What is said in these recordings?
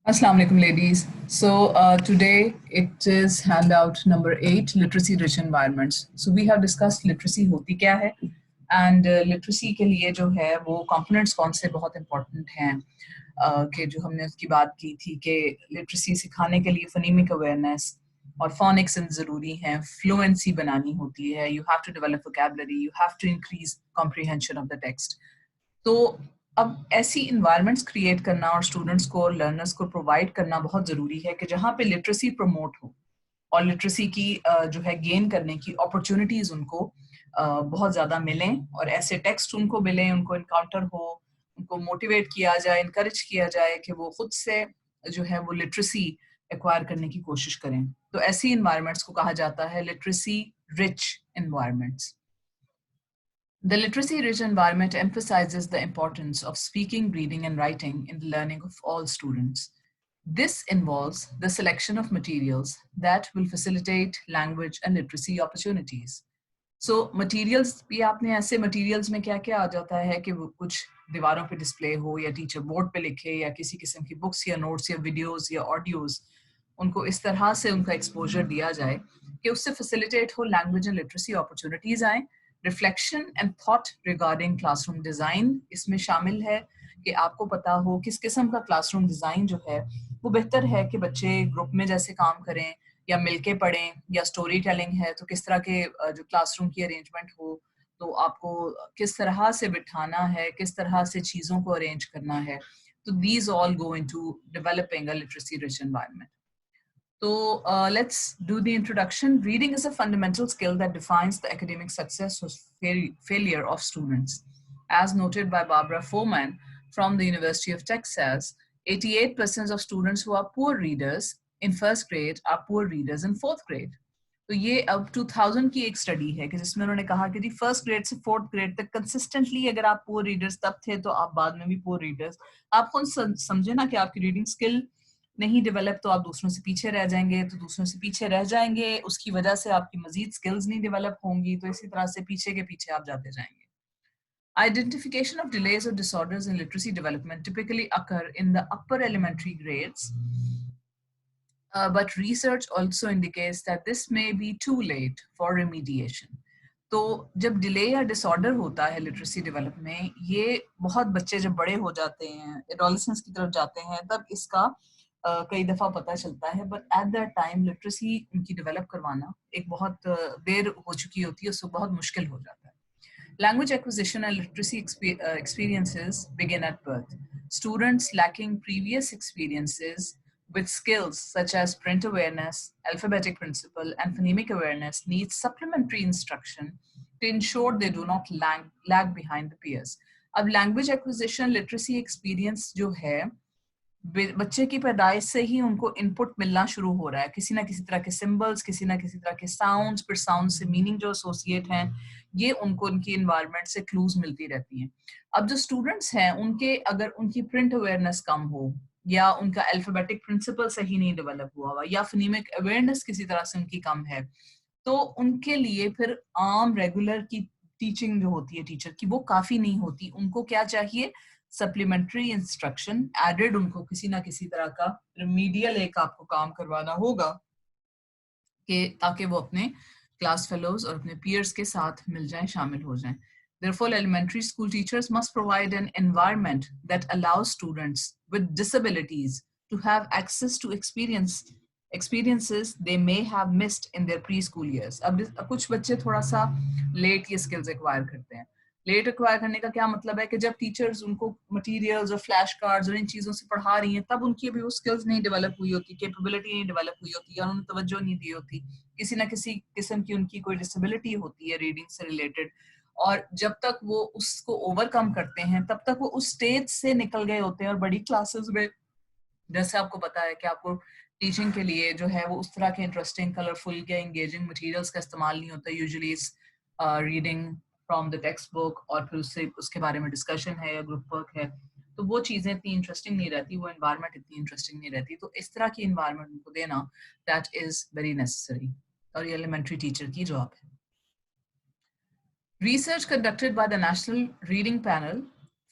Assalamu alaikum, ladies. Today it is handout number 8, literacy rich environments. So we have discussed literacy होती क्या है and literacy के लिए जो है वो components कौन से बहुत important हैं कि जो हमने उसकी बात की थी कि literacy सिखाने के लिए phonemic awareness और phonics ज़रूरी हैं, fluency बनानी होती है, you have to develop vocabulary, you have to increase comprehension of the text. तो अब ऐसी इन्वायरमेंट्स क्रिएट करना और स्टूडेंट्स को और लर्नर्स को प्रोवाइड करना बहुत ज़रूरी है कि जहाँ पे लिटरेसी प्रमोट हो और लिटरेसी की जो है गेन करने की अपॉर्चुनिटीज़ उनको बहुत ज़्यादा मिलें और ऐसे टेक्स्ट उनको मिलें, उनको इनकाउंटर हो, उनको मोटिवेट किया जाए, इनकरेज किया जाए कि वो खुद से जो है वो लिटरेसी एक्वायर करने की कोशिश करें। तो ऐसी इन्वायरमेंट्स को कहा जाता है literacy rich environments. The literacy-rich environment emphasizes the importance of speaking, reading, and writing in the learning of all students. This involves the selection of materials that will facilitate language and literacy opportunities. So materials भी आपने ऐसे materials में क्या क्या आ जाता है कि वो कुछ दीवारों पे डिस्प्ले हो या टीचर बोर्ड पे लिखे या किसी किस्म की बुक्स या नोट्स या वीडियोस या ऑडियोज उनको इस तरह से उनका एक्सपोजर दिया जाए कि उससे फैसिलिटेट हो लैंग्वेज एंड लिटरेसी अपॉर्चुनिटीज आए। Reflection and thought regarding classroom design इसमें शामिल है कि आपको पता हो किस किस्म का क्लासरूम डिज़ाइन जो है वो बेहतर है कि बच्चे ग्रुप में जैसे काम करें या मिलके पढ़ें या स्टोरी टेलिंग है तो किस तरह के जो क्लासरूम की अरेंजमेंट हो, तो आपको किस तरह से बिठाना है, किस तरह से चीज़ों को अरेंज करना है। तो these all go into developing a literacy rich environment. So let's do the introduction. Reading is a fundamental skill that defines the academic success or failure of students. As noted by Barbara Foreman from the University of Texas, 88% of students who are poor readers in first grade are poor readers in fourth grade. तो ये अब 2000 की एक study है कि जिसमें उन्होंने कहा कि जी फर्स्ट ग्रेड से फोर्थ ग्रेड तक कंसिस्टेंटली अगर आप पुअर रीडर्स तब थे तो आप बाद में भी पुअर रीडर्स। आप खुद समझे ना कि आपकी रीडिंग स्किल नहीं डेवलप तो आप दूसरों से पीछे रह जाएंगे, तो दूसरों से पीछे रह जाएंगे उसकी वजह से आपकी मजीद स्किल्स नहीं डेवलप होंगी, तो इसी तरह से पीछे के पीछे आप जाते जाएंगे। Identification of delays or disorders in literacy development typically occur in the upper elementary grades, but research also indicates that this may be too late for remediation. तो जब डिले या डिसऑर्डर होता है लिटरेसी डेवलप में, ये बहुत बच्चे जब बड़े हो जाते हैं, एडोलेसेंस की तरफ जाते हैं, तब इसका कई दफ़ा पता चलता है, but at that time literacy उनकी डेवलप करवाना एक बहुत देर हो चुकी होती है, उसको बहुत मुश्किल हो जाता है। Language acquisition and literacy experiences begin at birth. Students lacking previous experiences with skills such as print awareness, alphabetic principle, and phonemic awareness need supplementary instruction to ensure they do not lag behind the peers. अब language acquisition literacy experience जो है बच्चे की पैदाइश से ही उनको input मिलना शुरू हो रहा है, किसी ना किसी तरह के सिंबल्स, किसी ना किसी तरह के साउंड्स, फिर साउंड से मीनिंग जो एसोसिएट हैं, ये उनको उनकी इन्वायरमेंट से क्लूज मिलती रहती हैं। अब जो स्टूडेंट्स हैं उनके अगर उनकी प्रिंट अवेयरनेस कम हो या उनका अल्फाबेटिक प्रिंसिपल सही नहीं डेवलप हुआ या फोनेमिक अवेयरनेस किसी तरह से उनकी कम है, तो उनके लिए फिर आम रेगुलर की टीचिंग जो होती है टीचर की वो काफी नहीं होती। उनको क्या चाहिए? सप्लीमेंट्री इंस्ट्रक्शन एडेड, उनको किसी ना किसी तरह का रिमीडियल एक आपको काम करवाना होगा कि ताकि वो अपने क्लास फेलोज और अपने पीयर्स के साथ मिल जाएं, शामिल हो जाएं। Therefore, elementary school teachers must provide an environment that allows students with disabilities to have access to experiences they may have missed in their preschool years. अब कुछ बच्चे थोड़ा सा लेट ये स्किल्स एक्वायर करते हैं। लेट एक्वायर करने का क्या मतलब है कि जब टीचर्स उनको मटेरियल्स और फ्लैश कार्ड्स और इन चीज़ों से पढ़ा रही हैं तब उनकी अभी वो स्किल्स नहीं डेवलप हुई होती, कैपेबिलिटी नहीं डेवलप हुई होती, या उन्होंने तवज्जो नहीं दी होती, किसी ना किसी किस्म की उनकी कोई डिसेबिलिटी होती है रीडिंग से रिलेटेड, और जब तक वो उसको ओवरकम करते हैं तब तक वो उस स्टेज से निकल गए होते हैं। और बड़ी क्लासेस में जैसे आपको पता है कि आपको टीचिंग के लिए जो है वो उस तरह के इंटरेस्टिंग, कलरफुल या एंगेजिंग मटेरियल्स का इस्तेमाल नहीं होता। Usually reading from the text book और फिर उससे उसके बारे में डिस्कशन है या ग्रुप वर्क है, तो वो चीज़ें इतनी इंटरेस्टिंग नहीं रहती, वो एनवायरनमेंट इतनी इंटरेस्टिंग नहीं रहती। तो इस तरह की एनवायरनमेंट उनको देना दैट इज़ वेरी नेसेसरी, और ये एलिमेंट्री टीचर की जॉब है। Research conducted by the National Reading Panel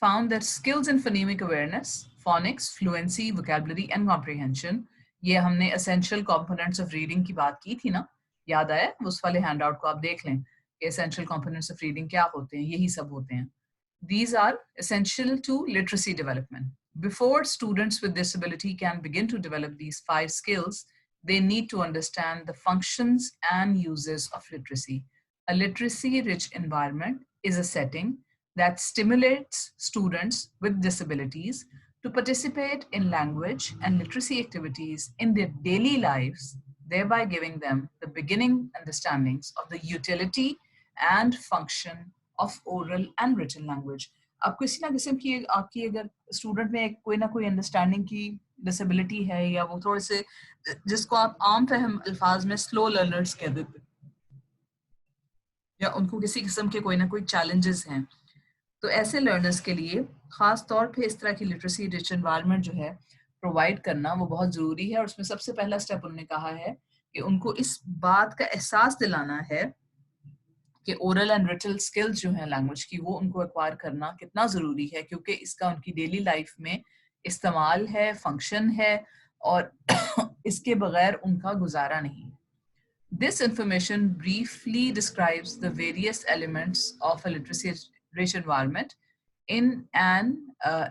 found that skills in phonemic awareness, phonics, fluency, vocabulary and comprehension, ये हमने essential components of reading की बात की थी ना, याद आया? उस वाले handout को आप देख लें कि essential components of reading क्या होते हैं, यही सब होते हैं. These are essential to literacy development. Before students with disability can begin to develop these 5 skills, they need to understand the functions and uses of literacy. A literacy-rich environment is a setting that stimulates students with disabilities to participate in language and literacy activities in their daily lives, thereby giving them the beginning understandings of the utility and function of oral and written language. अब किसी ना किस्म की आपकी अगर student में कोई ना कोई अंडरस्टैंडिंग की डिसेबिलिटी है या वो थोड़े से जिसको आप आम फहम अल्फाज में स्लो लर्नर्स कह देते या उनको किसी किस्म के कोई ना कोई चैलेंजेस हैं, तो ऐसे लर्नर्स के लिए खास तौर पे इस तरह की लिटरेसी रिच एनवायरनमेंट जो है प्रोवाइड करना वो बहुत ज़रूरी है. और उसमें सबसे पहला स्टेप उन्होंने कहा है कि उनको इस बात का एहसास दिलाना है कि ओरल एंड रिटल स्किल्स जो हैं लैंग्वेज की वो उनको एक्वायर करना कितना ज़रूरी है, क्योंकि इसका उनकी डेली लाइफ में इस्तेमाल है, फंक्शन है और इसके बगैर उनका गुजारा नहीं. This information briefly describes the various elements of a literacy-rich environment in an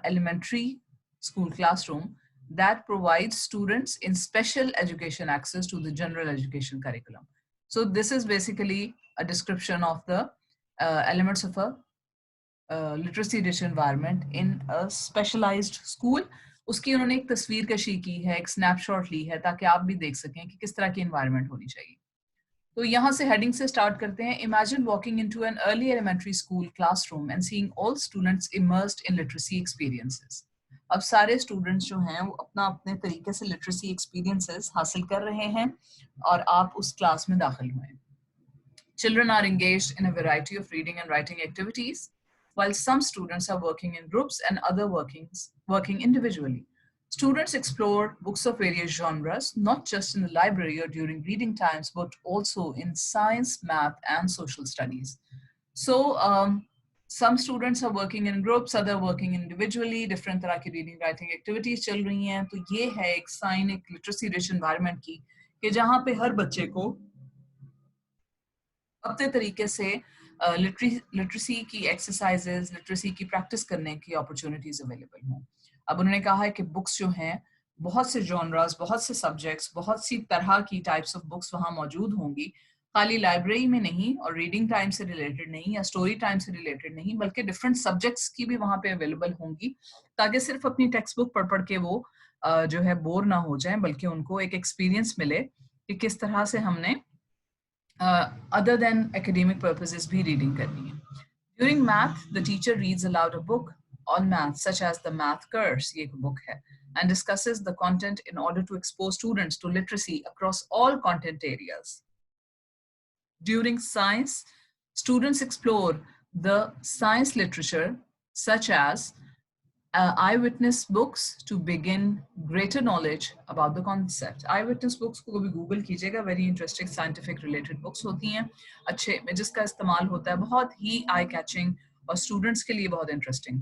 elementary school classroom that provides students in special education access to the general education curriculum. So this is basically a description of the elements of a literacy-rich environment in a specialized school. उसकी उन्होंने एक तस्वीर कशी की है, एक snapshot ली है ताकि आप भी देख सकें कि किस तरह की environment होनी चाहिए. तो यहाँ से हेडिंग से स्टार्ट करते हैं. Imagine walking into an early elementary school classroom and seeing all students immersed in literacy experiences. अब सारे स्टूडेंट्स जो हैं वो अपना अपने तरीके से लिटरेसी एक्सपीरियंसेस हासिल कर रहे हैं और आप उस क्लास में दाखिल हुए. Children are engaged in a variety of reading and writing activities, while some students are working in groups and other working individually. Students explore books of various genres, not just in the library or during reading times, but also in science, math, and social studies. So, some students are working in groups, other working individually, different तरह की reading, writing activities चल रही हैं. तो ये है एक sign एक literacy rich environment की कि जहाँ पे हर बच्चे को अपने तरीके से लिटरेसी की एक्सरसाइजेज, लिटरेसी की प्रैक्टिस करने की अपॉर्चुनिटीज अवेलेबल हों. अब उन्होंने कहा है कि बुक्स जो हैं बहुत से जॉनरास, बहुत से सब्जेक्ट्स, बहुत सी तरह की टाइप्स ऑफ बुक्स वहाँ मौजूद होंगी. खाली लाइब्रेरी में नहीं और रीडिंग टाइम से रिलेटेड नहीं या स्टोरी टाइम से रिलेटेड नहीं, बल्कि डिफरेंट सब्जेक्ट्स की भी वहाँ पे अवेलेबल होंगी, ताकि सिर्फ अपनी टेक्स्ट बुक पढ़ पढ़ के वो जो है बोर ना हो जाए, बल्कि उनको एक एक्सपीरियंस मिले कि किस तरह से हमने other than academic purposes भी reading करनी है. During math, the teacher reads aloud a book on math, such as the Math Curse, ये एक book है, and discusses the content in order to expose students to literacy across all content areas. During science, students explore the science literature, such as eyewitness books to begin greater knowledge about the concept. Eyewitness books को भी Google कीजिएगा, very interesting scientific related books होती हैं, अच्छे images का इस्तेमाल होता है, बहुत ही eye catching और students के लिए बहुत interesting.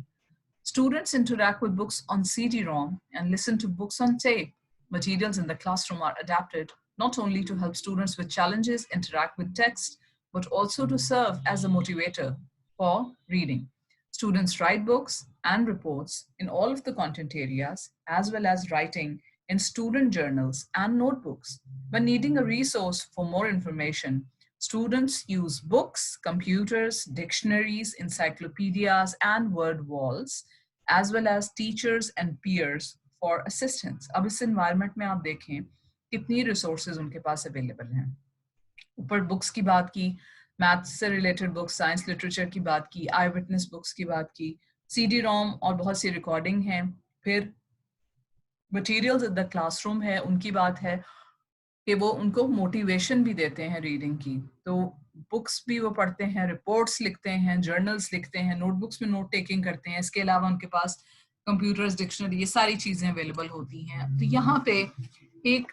Students interact with books on CD-ROM and listen to books on tape. Materials in the classroom are adapted not only to help students with challenges interact with text, but also to serve as a motivator for reading. Students write books and reports in all of the content areas, as well as writing in student journals and notebooks. When needing a resource for more information, students use books, computers, dictionaries, encyclopedias, and word walls, as well as teachers and peers for assistance. अब इस environment में आप देखें कितनी resources उनके पास available हैं. ऊपर books की बात की, मैथ्स से रिलेटेड बुक्स, साइंस लिटरेचर की बात की, आई विटनेस बुक्स की बात की, CD-ROM और बहुत सी रिकॉर्डिंग हैं. फिर मटेरियल्स इन द क्लासरूम है, उनकी बात है कि वो उनको मोटिवेशन भी देते हैं रीडिंग की. तो बुक्स भी वो पढ़ते हैं, रिपोर्ट्स लिखते हैं, जर्नल्स लिखते हैं, नोटबुक्स में नोट टेकिंग करते हैं. इसके अलावा उनके पास कंप्यूटर्स, डिक्शनरी, ये सारी चीज़ें अवेलेबल होती हैं. तो यहाँ पे एक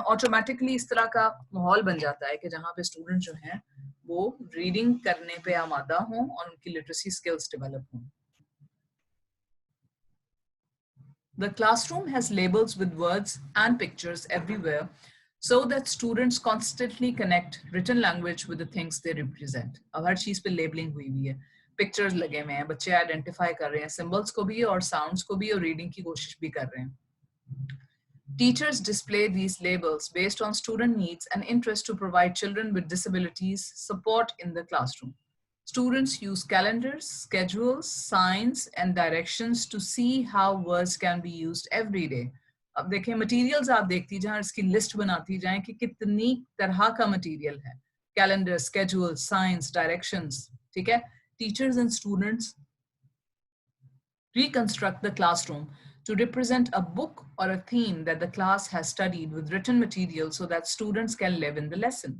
ऑटोमेटिकली इस तरह का माहौल बन जाता है कि जहाँ पे स्टूडेंट जो हैं वो रीडिंग करने पे आमादा हों और उनकी लिटरेसी स्किल्स डेवलप हों. The classroom has labels with words and pictures everywhere so that students constantly connect written language with the things they represent. अब हर चीज पे लेबलिंग हुई हुई है, पिक्चर्स लगे हुए हैं, बच्चे आइडेंटिफाई कर रहे हैं सिंबल्स को भी और साउंड्स को भी और रीडिंग की कोशिश भी कर रहे हैं. Teachers display these labels based on student needs and interest to provide children with disabilities support in the classroom. Students use calendars, schedules, signs, and directions to see how words can be used every day. अब देखें materials आप देखती जाएं, इसकी list बनाती जाएं कि कितनी तरह का मटेरियल है. Calendar, schedule, science, directions. ठीक है. Teachers and students reconstruct the classroom to represent a book or a theme that the class has studied with written material so that students can live in the lesson.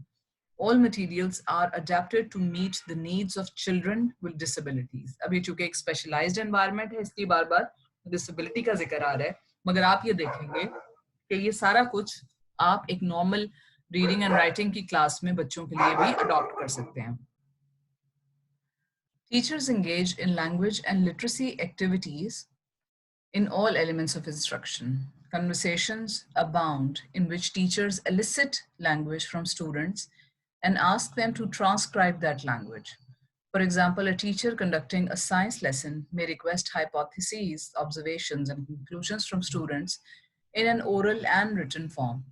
All materials are adapted to meet the needs of children with disabilities. अब ये चूंकि एक specialized environment है, इसलिए बार-बार disability का जिक्र आ रहा है, मगर आप ये देखेंगे कि ये सारा कुछ आप एक normal reading and writing की class में बच्चों के लिए भी adopt कर सकते हैं. Teachers engage in language and literacy activities in all elements of instruction. Conversations abound in which teachers elicit language from students and ask them to transcribe that language. For example, a teacher conducting a science lesson may request hypotheses, observations, and conclusions from students in an oral and written form.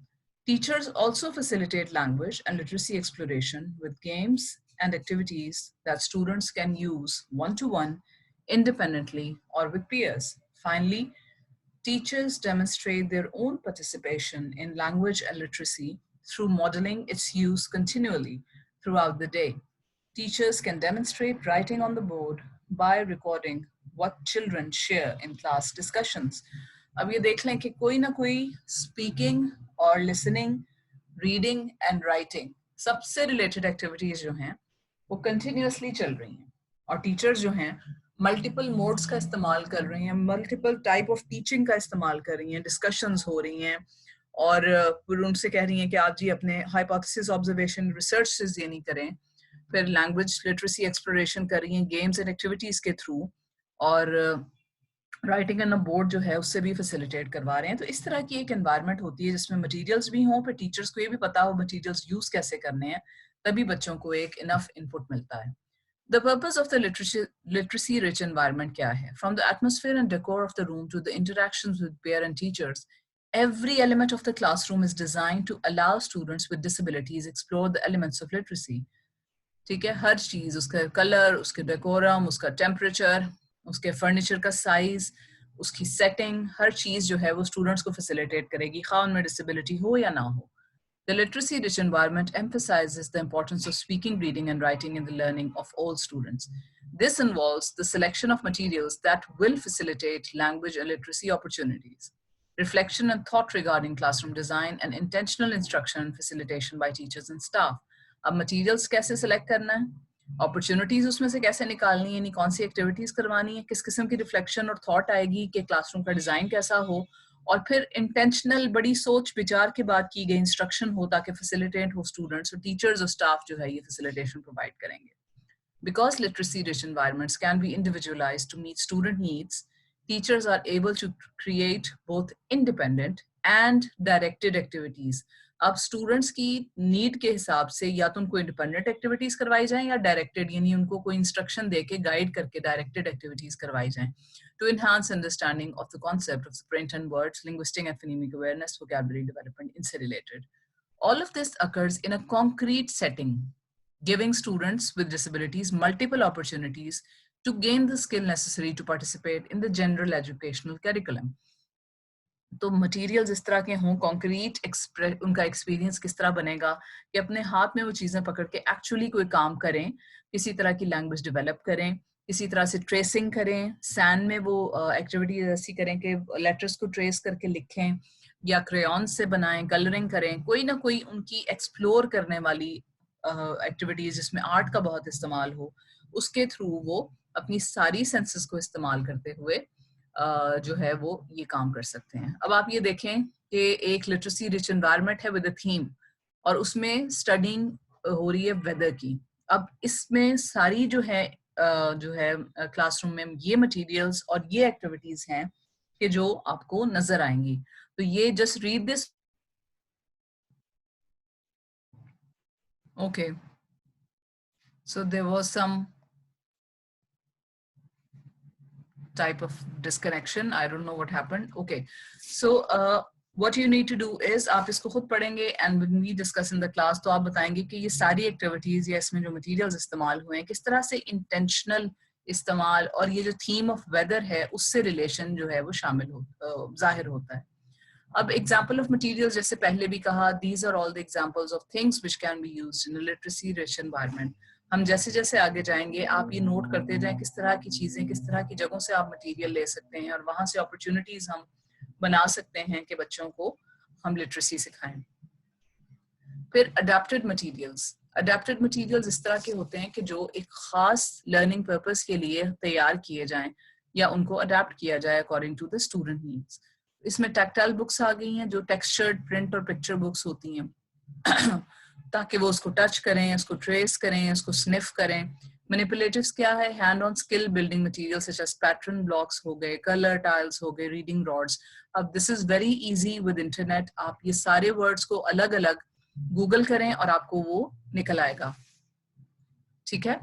Teachers also facilitate language and literacy exploration with games and activities that students can use one-to-one, independently, or with peers. Finally, teachers demonstrate their own participation in language and literacy through modeling its use continually throughout the day. Teachers can demonstrate writing on the board by recording what children share in class discussions. अब ये देख लें कि कोई ना कोई speaking और listening, reading and writing सबसे related activities जो हैं वो continuously चल रही हैं और teachers जो हैं मल्टीपल मोड्स का इस्तेमाल कर रही हैं, मल्टीपल टाइप ऑफ टीचिंग का इस्तेमाल कर रही हैं, डिस्कशंस हो रही हैं और फिर उनसे कह रही हैं कि आप जी अपने हाइपोथेसिस, ऑब्जर्वेशन, रिसर्च से ये नहीं करें, फिर लैंग्वेज लिटरेसी एक्सप्लोरेशन कर रही हैं गेम्स एंड एक्टिविटीज के थ्रू और राइटिंग ऑन अ बोर्ड जो है उससे भी फैसिलिटेट करवा रहे हैं. तो इस तरह की एक एनवायरनमेंट होती है जिसमें मटेरियल्स भी हों, फिर टीचर्स को ये भी पता हो मटेरियल्स यूज कैसे करने हैं, तभी बच्चों को एक इनफ इनपुट मिलता है. The purpose of the literacy-rich environment क्या है? From the atmosphere and decor of the room to the interactions with peer and teachers, every element of the classroom is designed to allow students with disabilities explore the elements of literacy. ठीक है, हर चीज, उसका colour, उसके decorum, उसका temperature, उसके furniture का size, उसकी setting, हर चीज जो है वो स्टूडेंट्स को फैसिलिटेट करेगी, खा उनमें डिसेबिलिटी हो या ना हो. The literacy-rich environment emphasizes the importance of speaking, reading, and writing in the learning of all students. This involves the selection of materials that will facilitate language and literacy opportunities, reflection and thought regarding classroom design, and intentional instruction and facilitation by teachers and staff. अब materials कैसे select करना है, opportunities उसमें से कैसे निकालनी है, यानी कौन सी activities करवानी है, किस किस्म की reflection और thought आएगी कि classroom का design कैसा हो, और फिर इंटेंशनल बड़ी सोच विचार के बाद की गई इंस्ट्रक्शन हो ताकि फैसिलिटेट हो स्टूडेंट्स और टीचर्स और स्टाफ जो है ये फैसिलिटेशन प्रोवाइड करेंगे. Because literacy rich environments can be individualized to meet student needs, teachers are able to create both independent and directed activities. अब स्टूडेंट्स की नीड के हिसाब से या तो उनको इंडिपेंडेंट एक्टिविटीज करवाई जाएं या डायरेक्टेड, यानी उनको कोई इंस्ट्रक्शन देके गाइड करके डायरेक्टेड एक्टिविटीज करवाई जाएं to enhance understanding of the concept of the print and words, linguistic and phonemic awareness, vocabulary development, interrelated. All of this occurs in a concrete setting, giving students with disabilities multiple opportunities to gain the skill necessary to participate in the general educational curriculum. तो materials इस तरह के हों, concrete उनका experience किस तरह बनेगा कि अपने हाथ में वो चीज़ें पकड़ के एक्चुअली कोई काम करें, किसी तरह की लैंग्वेज डेवलप करें, किसी तरह से ट्रेसिंग करें, सैन में वो एक्टिविटीज ऐसी करें कि लेटर्स को ट्रेस करके लिखें या क्रेयॉन से बनाएं, कलरिंग करें, कोई ना कोई उनकी एक्सप्लोर करने वाली एक्टिविटीज जिसमें आर्ट का बहुत इस्तेमाल हो, उसके थ्रू वो अपनी सारी सेंसेस को इस्तेमाल करते हुए जो है वो ये काम कर सकते हैं. अब आप ये देखें कि एक लिटरेसी रिच एनवायरनमेंट है विद अ थीम और उसमें स्टडिंग हो रही है वेदर की. अब इसमें सारी जो है क्लासरूम में ये मटेरियल्स और ये एक्टिविटीज हैं कि जो आपको नजर आएंगी। तो ये just read this. Okay, so there was some type of disconnection. I don't know what happened. Okay, so what you need to do is आप इसको खुद पढ़ेंगे and when we discuss in the class तो आप बताएंगे कि ये सारी एक्टिविटीज या इसमें जो मटेरियल्स इस्तेमाल हुए हैं किस तरह से इंटेंशनल इस्तेमाल और ये जो थीम ऑफ वेदर है उससे रिलेशन जो है वो शामिल हो जाहिर होता है। अब एग्जाम्पल ऑफ मटेरियल्स जैसे पहले भी कहा, these are all the examples of things which can be used in a literacy rich environment. हम जैसे जैसे आगे जाएंगे आप ये नोट करते जाएं किस तरह की चीजें, किस तरह की जगहों से आप मटेरियल ले सकते हैं और वहां से अपॉर्चुनिटीज हम बना सकते हैं कि बच्चों को हम लिटरेसी सिखाएं। फिर अडेप्टेड मटेरियल्स। अडेप्टेड मटेरियल्स इस तरह के होते हैं कि जो एक खास लर्निंग पर्पस के लिए तैयार किए जाएं या उनको अडेप्ट किया जाए according to the student needs. इसमें टैक्टाइल बुक्स आ गई हैं जो टेक्सचर्ड प्रिंट और पिक्चर बुक्स होती हैं ताकि वो उसको टच करें, उसको ट्रेस करें, उसको स्निफ करें। मैनिपुलेटिव्स क्या है? Hand on skill building material such as pattern blocks हो गए, कलर टाइल्स हो गए, रीडिंग रॉड्स। अब this is very easy with internet. आप ये सारे वर्ड्स को अलग अलग गूगल करें और आपको वो निकल आएगा। ठीक है।